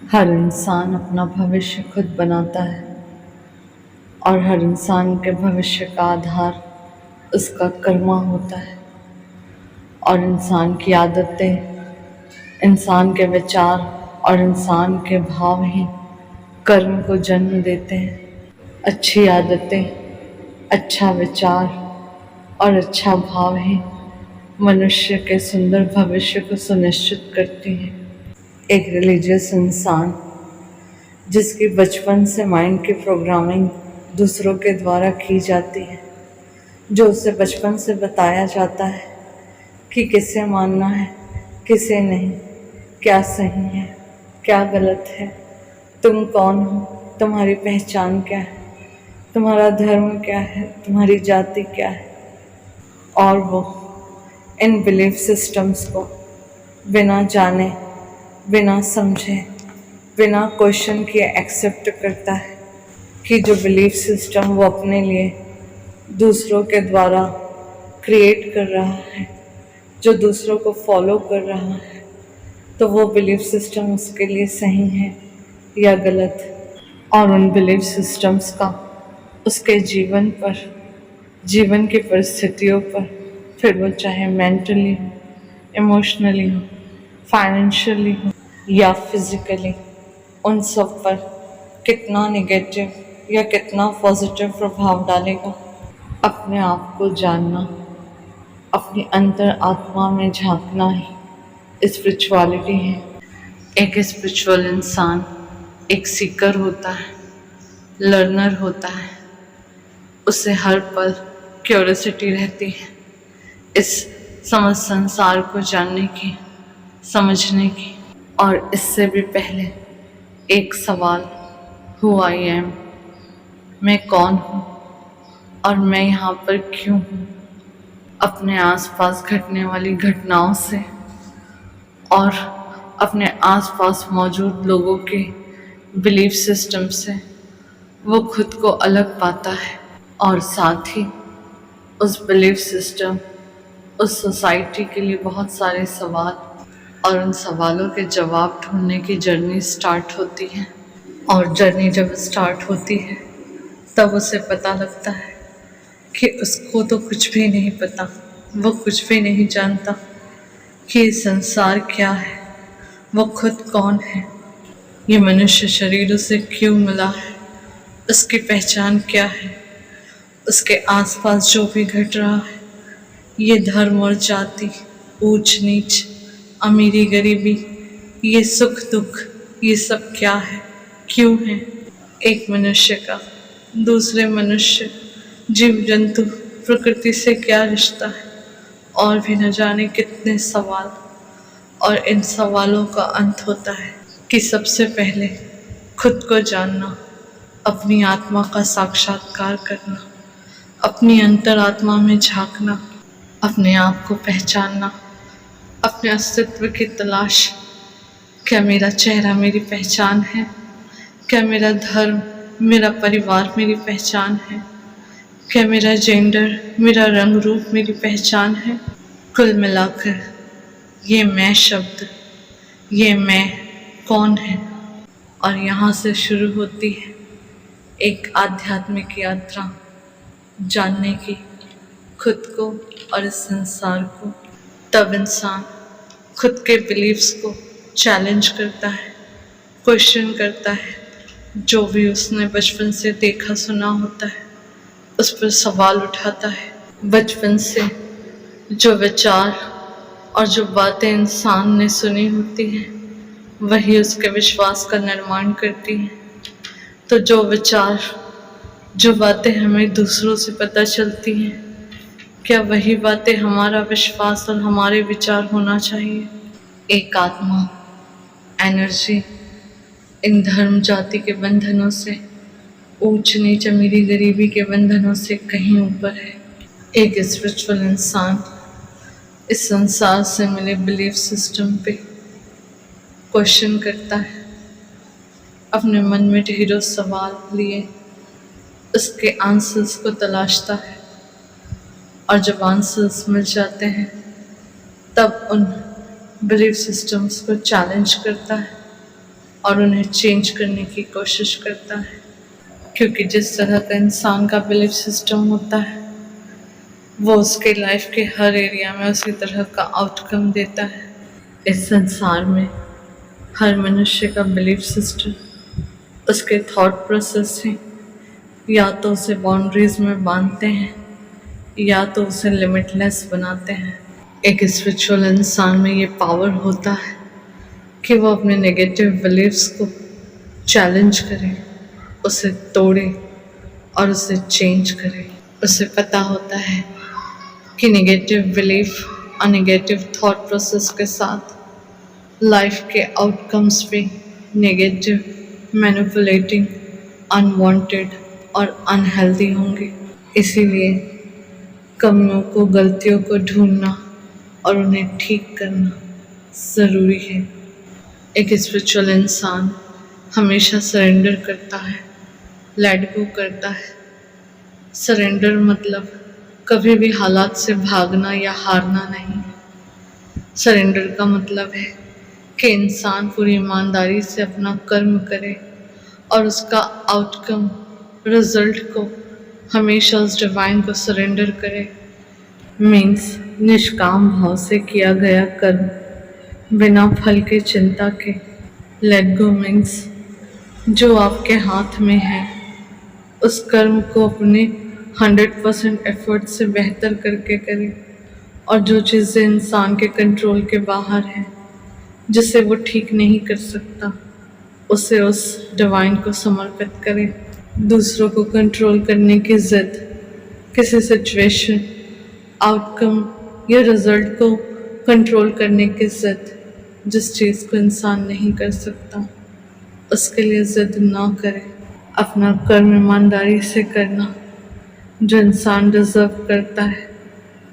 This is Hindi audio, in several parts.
हर इंसान अपना भविष्य खुद बनाता है और हर इंसान के भविष्य का आधार उसका कर्मा होता है। और इंसान की आदतें, इंसान के विचार और इंसान के भाव ही कर्म को जन्म देते हैं। अच्छी आदतें, अच्छा विचार और अच्छा भाव ही मनुष्य के सुंदर भविष्य को सुनिश्चित करती हैं। एक रिलीजियस इंसान जिसकी बचपन से माइंड की प्रोग्रामिंग दूसरों के द्वारा की जाती है, जो उसे बचपन से बताया जाता है कि किसे मानना है, किसे नहीं, क्या सही है, क्या गलत है, तुम कौन हो, तुम्हारी पहचान क्या है, तुम्हारा धर्म क्या है, तुम्हारी जाति क्या है। और वो इन बिलीफ सिस्टम्स को बिना जाने, बिना समझे, बिना क्वेश्चन किए एक्सेप्ट करता है कि जो बिलीफ सिस्टम वो अपने लिए दूसरों के द्वारा क्रिएट कर रहा है, जो दूसरों को फॉलो कर रहा है, तो वो बिलीफ सिस्टम उसके लिए सही है या गलत। और उन बिलीफ सिस्टम्स का उसके जीवन पर, जीवन की परिस्थितियों पर, फिर वो चाहे मेंटली हो, इमोशनली हो, फाइनेंशियली हो या फिजिकली, उन सब पर कितना नेगेटिव या कितना पॉजिटिव प्रभाव डालेगा। अपने आप को जानना, अपनी अंतर आत्मा में झांकना ही स्पिरिचुअलिटी है। एक स्पिरिचुअल इंसान एक सीकर होता है, लर्नर होता है। उसे हर पल क्यूरियोसिटी रहती है इस समस्त संसार को जानने की, समझने की। और इससे भी पहले एक सवाल, हु आई एम, मैं कौन हूँ और मैं यहाँ पर क्यों हूँ, अपने आसपास घटने वाली घटनाओं से और अपने आसपास मौजूद लोगों के बिलीफ सिस्टम से वो खुद को अलग पाता है। और साथ ही उस बिलीफ सिस्टम, उस सोसाइटी के लिए बहुत सारे सवाल और उन सवालों के जवाब ढूंढने की जर्नी स्टार्ट होती है। और जर्नी जब स्टार्ट होती है तब उसे पता लगता है कि उसको तो कुछ भी नहीं पता, वो कुछ भी नहीं जानता कि ये संसार क्या है, वो खुद कौन है, ये मनुष्य शरीर उसे क्यों मिला है, उसकी पहचान क्या है, उसके आसपास जो भी घट रहा है, ये धर्म और जाति, ऊंच नीच, अमीरी गरीबी, ये सुख दुख, ये सब क्या है, क्यों है। एक मनुष्य का दूसरे मनुष्य, जीव जंतु, प्रकृति से क्या रिश्ता है, और भी न जाने कितने सवाल। और इन सवालों का अंत होता है कि सबसे पहले खुद को जानना, अपनी आत्मा का साक्षात्कार करना, अपनी अंतरात्मा में झांकना, अपने आप को पहचानना, अपने अस्तित्व की तलाश। क्या मेरा चेहरा मेरी पहचान है? क्या मेरा धर्म, मेरा परिवार मेरी पहचान है? क्या मेरा जेंडर, मेरा रंग रूप मेरी पहचान है? कुल मिलाकर ये मैं शब्द, ये मैं कौन है। और यहाँ से शुरू होती है एक आध्यात्मिक यात्रा, जानने की खुद को और इस संसार को। तब इंसान खुद के बिलीव्स को चैलेंज करता है, क्वेश्चन करता है, जो भी उसने बचपन से देखा सुना होता है उस पर सवाल उठाता है। बचपन से जो विचार और जो बातें इंसान ने सुनी होती हैं वही उसके विश्वास का निर्माण करती हैं। तो जो विचार, जो बातें हमें दूसरों से पता चलती हैं, क्या वही बातें हमारा विश्वास और हमारे विचार होना चाहिए? एक आत्मा, एनर्जी इन धर्म जाति के बंधनों से, ऊंच नीच अमीरी गरीबी के बंधनों से कहीं ऊपर है। एक स्पिरिचुअल इंसान इस संसार से मिले बिलीफ सिस्टम पे क्वेश्चन करता है, अपने मन में ढेरों सवाल लिए उसके आंसर्स को तलाशता है। और जब आंसर्स मिल जाते हैं तब उन बिलीफ सिस्टम्स को चैलेंज करता है और उन्हें चेंज करने की कोशिश करता है, क्योंकि जिस तरह का इंसान का बिलीफ सिस्टम होता है वो उसके लाइफ के हर एरिया में उसी तरह का आउटकम देता है। इस संसार में हर मनुष्य का बिलीफ सिस्टम उसके थॉट प्रोसेस है, या तो उसे बाउंड्रीज में बांधते हैं या तो उसे लिमिटलेस बनाते हैं। एक स्पिरिचुअल इंसान में ये पावर होता है कि वो अपने नेगेटिव बिलीफ्स को चैलेंज करे, उसे तोड़े और उसे चेंज करे। उसे पता होता है कि नेगेटिव बिलीफ और नेगेटिव थॉट प्रोसेस के साथ लाइफ के आउटकम्स भी नेगेटिव, मैनिपुलेटिंग, अनवांटेड और अनहेल्दी होंगे। इसीलिए कमियों को, गलतियों को ढूंढना और उन्हें ठीक करना ज़रूरी है। एक स्पिरिचुअल इंसान हमेशा सरेंडर करता है, लेट गो करता है। सरेंडर मतलब कभी भी हालात से भागना या हारना नहीं। सरेंडर का मतलब है कि इंसान पूरी ईमानदारी से अपना कर्म करे और उसका आउटकम, रिजल्ट को हमेशा उस डिवाइन को सरेंडर करे। मीन्स निष्काम भाव से किया गया कर्म बिना फल के चिंता के। लेट गो मीन्स जो आपके हाथ में है उस कर्म को अपने 100% एफर्ट से बेहतर करके करें, और जो चीज़ें इंसान के कंट्रोल के बाहर हैं, जिसे वो ठीक नहीं कर सकता, उसे उस डिवाइन को समर्पित करें। दूसरों को कंट्रोल करने की ज़िद, किसी सिचुएशन, आउटकम या रिजल्ट को कंट्रोल करने की ज़िद, जिस चीज़ को इंसान नहीं कर सकता उसके लिए ज़िद ना करें। अपना कर्म ईमानदारी से करना, जो इंसान डिज़र्व करता है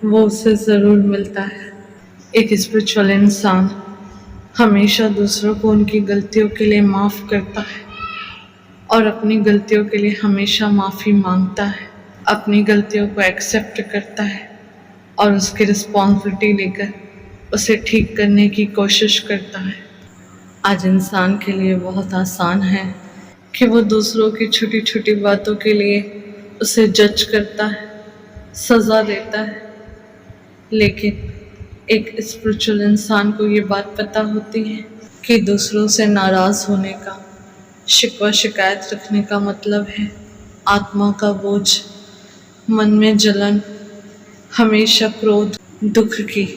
वो उसे ज़रूर मिलता है। एक स्पिरिचुअल इंसान हमेशा दूसरों को उनकी गलतियों के लिए माफ़ करता है और अपनी गलतियों के लिए हमेशा माफ़ी मांगता है, अपनी गलतियों को एक्सेप्ट करता है और उसकी रिस्पॉन्सिबिलिटी लेकर उसे ठीक करने की कोशिश करता है। आज इंसान के लिए बहुत आसान है कि वो दूसरों की छोटी छोटी बातों के लिए उसे जज करता है, सज़ा देता है, लेकिन एक स्पिरिचुअल इंसान को ये बात पता होती है कि दूसरों से नाराज़ होने का, शिकवा शिकायत रखने का मतलब है आत्मा का बोझ, मन में जलन, हमेशा क्रोध, दुख की,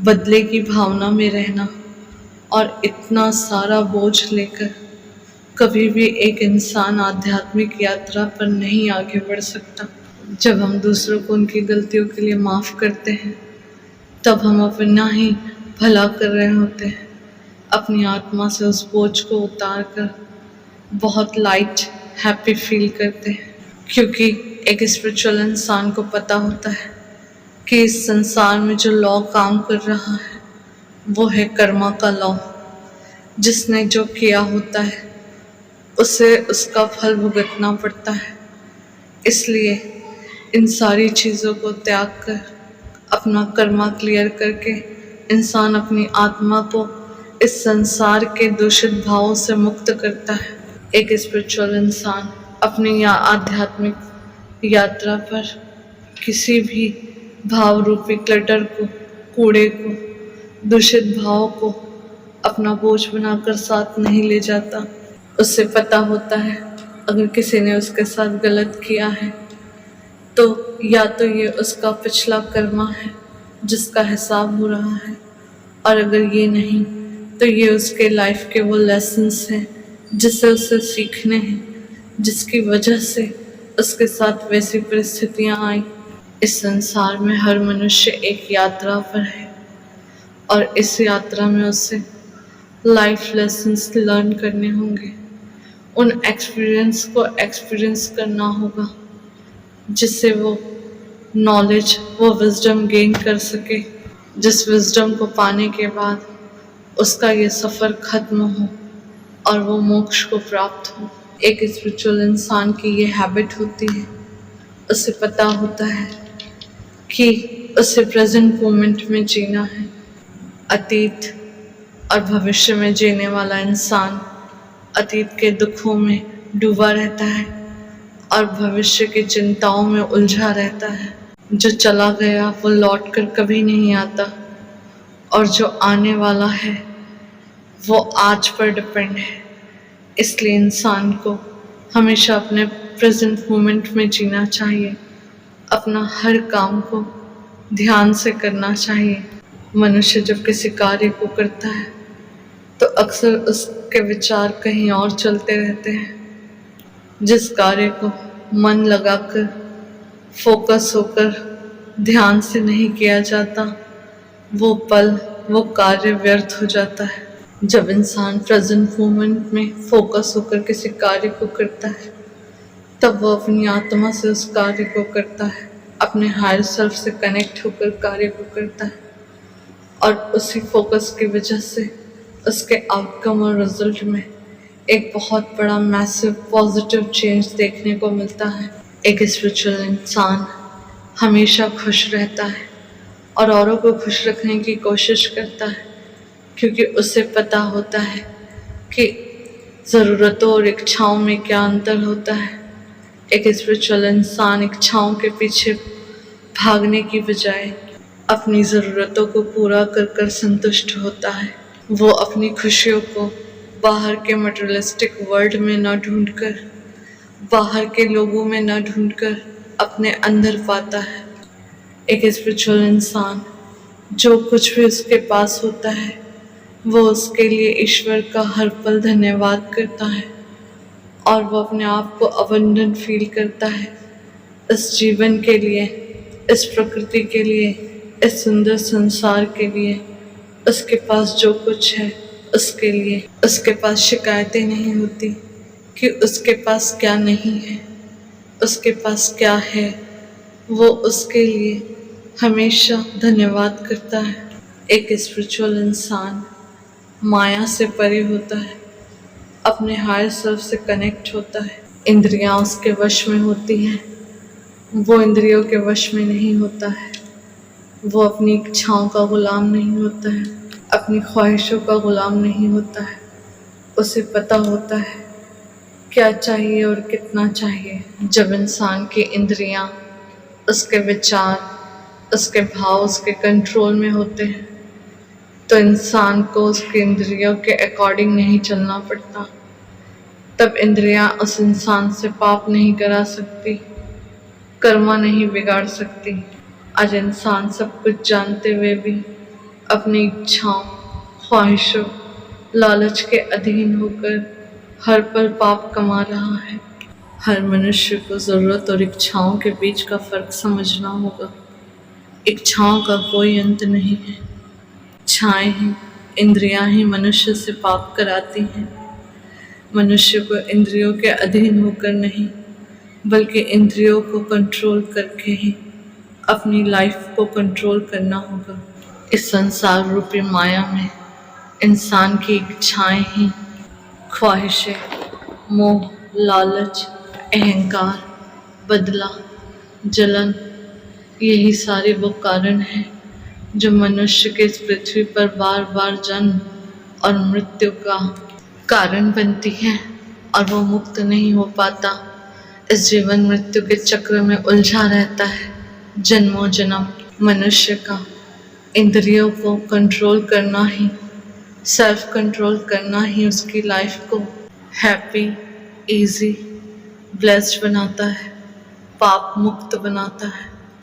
बदले की भावना में रहना, और इतना सारा बोझ लेकर कभी भी एक इंसान आध्यात्मिक यात्रा पर नहीं आगे बढ़ सकता। जब हम दूसरों को उनकी गलतियों के लिए माफ़ करते हैं तब हम अपना ही भला कर रहे होते हैं। अपनी आत्मा से उस बोझ को उतार कर बहुत लाइट, हैप्पी फील करते हैं, क्योंकि एक स्पिरिचुअल इंसान को पता होता है कि इस संसार में जो लॉ काम कर रहा है वो है कर्मा का लॉ। जिसने जो किया होता है उसे उसका फल भुगतना पड़ता है। इसलिए इन सारी चीज़ों को त्याग कर, अपना कर्मा क्लियर करके इंसान अपनी आत्मा को इस संसार के दूषित भावों से मुक्त करता है। एक स्पिरिचुअल इंसान अपनी या आध्यात्मिक यात्रा पर किसी भी भाव रूपी क्लटर को, कूड़े को, दूषित भाव को अपना बोझ बनाकर साथ नहीं ले जाता। उससे पता होता है अगर किसी ने उसके साथ गलत किया है तो या तो ये उसका पिछला कर्मा है जिसका हिसाब हो रहा है, और अगर ये नहीं तो ये उसके लाइफ के वो लेसन्स हैं जिससे उसे सीखने हैं, जिसकी वजह से उसके साथ वैसी परिस्थितियाँ आई। इस संसार में हर मनुष्य एक यात्रा पर है और इस यात्रा में उसे लाइफ लेसन्स लर्न करने होंगे। उन एक्सपीरियंस को एक्सपीरियंस करना होगा जिससे वो नॉलेज, वो विजडम गेन कर सके, जिस विजडम को पाने के बाद उसका ये सफ़र खत्म हो और वो मोक्ष को प्राप्त हो। एक स्पिरिचुअल इंसान की ये हैबिट होती है, उसे पता होता है कि उसे प्रेजेंट मोमेंट में जीना है। अतीत और भविष्य में जीने वाला इंसान अतीत के दुखों में डूबा रहता है और भविष्य की चिंताओं में उलझा रहता है। जो चला गया वो लौट कर कभी नहीं आता, और जो आने वाला है वो आज पर डिपेंड है। इसलिए इंसान को हमेशा अपने प्रेजेंट मोमेंट में जीना चाहिए, अपना हर काम को ध्यान से करना चाहिए। मनुष्य जब किसी कार्य को करता है तो अक्सर उसके विचार कहीं और चलते रहते हैं। जिस कार्य को मन लगाकर फोकस होकर ध्यान से नहीं किया जाता, वो पल वो कार्य व्यर्थ हो जाता है। जब इंसान प्रेजेंट मोमेंट में फोकस होकर किसी कार्य को करता है तब वो अपनी आत्मा से उस कार्य को करता है, अपने हायर सेल्फ से कनेक्ट होकर कार्य को करता है, और उसी फोकस की वजह से उसके आउटकम और रिजल्ट में एक बहुत बड़ा मैसिव पॉजिटिव चेंज देखने को मिलता है। एक स्पिरिचुअल इंसान हमेशा खुश रहता है और औरों को खुश रखने की कोशिश करता है, क्योंकि उसे पता होता है कि ज़रूरतों और इच्छाओं में क्या अंतर होता है। एक स्पिरिचुअल इंसान इच्छाओं के पीछे भागने की बजाय अपनी ज़रूरतों को पूरा कर कर संतुष्ट होता है। वो अपनी खुशियों को बाहर के मटेरियलिस्टिक वर्ल्ड में न ढूंढकर, बाहर के लोगों में न ढूंढकर अपने अंदर पाता है। एक स्पिरिचुअल इंसान जो कुछ भी उसके पास होता है वो उसके लिए ईश्वर का हर पल धन्यवाद करता है, और वो अपने आप को अबंडेंट फील करता है इस जीवन के लिए, इस प्रकृति के लिए, इस सुंदर संसार के लिए। उसके पास जो कुछ है उसके लिए उसके पास शिकायतें नहीं होती कि उसके पास क्या नहीं है, उसके पास क्या है। वो उसके लिए हमेशा धन्यवाद करता है। एक स्पिरिचुअल इंसान माया से परे होता है, अपने हायर सेल्फ से कनेक्ट होता है। इंद्रियां उसके वश में होती हैं, वो इंद्रियों के वश में नहीं होता है। वो अपनी इच्छाओं का गुलाम नहीं होता है, अपनी ख्वाहिशों का गुलाम नहीं होता है। उसे पता होता है क्या चाहिए और कितना चाहिए। जब इंसान की इंद्रियां, उसके विचार, उसके भाव उसके कंट्रोल में होते हैं तो इंसान को उसके इंद्रियों के अकॉर्डिंग नहीं चलना पड़ता। तब इंद्रियां उस इंसान से पाप नहीं करा सकती, कर्मा नहीं बिगाड़ सकती। आज इंसान सब कुछ जानते हुए भी अपनी इच्छाओं, ख्वाहिशों, लालच के अधीन होकर हर पल पाप कमा रहा है। हर मनुष्य को ज़रूरत और इच्छाओं के बीच का फ़र्क समझना होगा। इच्छाओं का कोई अंत नहीं है। इच्छाएं हैं, इंद्रियां ही मनुष्य से पाप कराती हैं। मनुष्य को इंद्रियों के अधीन होकर नहीं, बल्कि इंद्रियों को कंट्रोल करके ही अपनी लाइफ को कंट्रोल करना होगा। इस संसार रूपी माया में इंसान की इच्छाएं ही, ख्वाहिशें, मोह, लालच, अहंकार, बदला, जलन, यही सारे वो कारण हैं जो मनुष्य के इस पृथ्वी पर बार बार जन्म और मृत्यु का कारण बनती हैं, और वो मुक्त नहीं हो पाता। इस जीवन मृत्यु के चक्र में उलझा रहता है जन्मों जन्म। मनुष्य का इंद्रियों को कंट्रोल करना ही, सेल्फ कंट्रोल करना ही उसकी लाइफ को हैप्पी, इजी, ब्लेस्ड बनाता है, पाप मुक्त बनाता है।